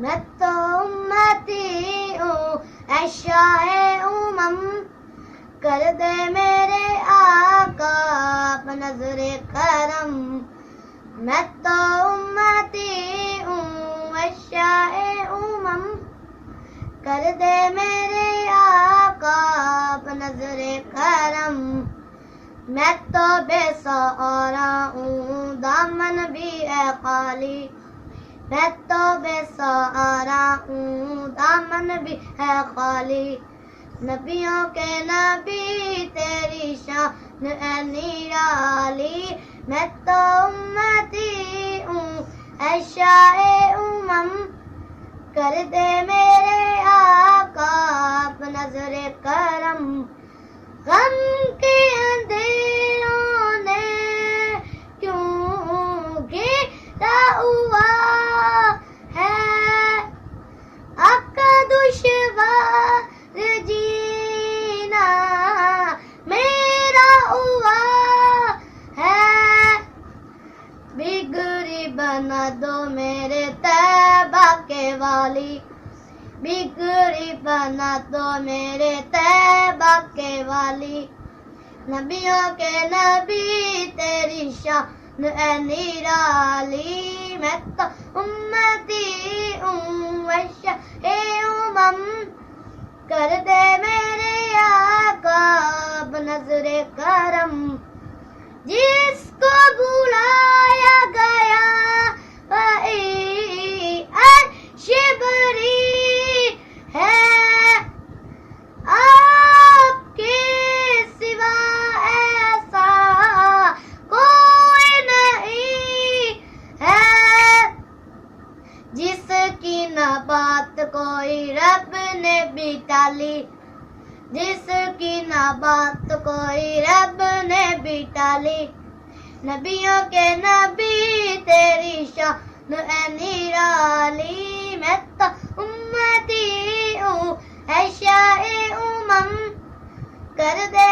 میں تو امتی ہوں اے شاہ امم، کر دے میرے آقا بنظر کرم. میں تو امتی ہوں اے شاہ امم، کر دے میرے آقا بنظر کرم. میں تو بے سہارا ہوں دامن بھی ہے خالی، میں تو بے سہارا ہوں دامن بھی ہے خالی. نبیوں کے نبی تیری شان ہے نرالی. میں تو امتی ہوں اے شاہ امم، کر دے میرے آقا بنظر کرم. غم کے اندھیروں نے کیوں گھیرا ہوا ہے، آقا دشوار جینا میرا ہوا ہے. بگڑی بنا دو میرے طیبہ کے والی، بگڑی بنا دو میرے طیبہ کے والی. نبیوں کے نبی تیری شان ہے نرالی. میں تو امتی ہوں اے شاہ امم، کر دے میرے آقا بنظر کرم. جس کو بلایا گیا وہی عرش بری ہے، آپ کے سوا ایسا کوئی نہیں ہے. جس کی نہ بات کوئی رب نے بھی ٹالی، جس کی نہ بات کوئی رب نے بھی ٹالی. نبیوں کے نبی تیری شان ہے نرالی. میں تو امتی ہوں اے شاہ امم، کر دے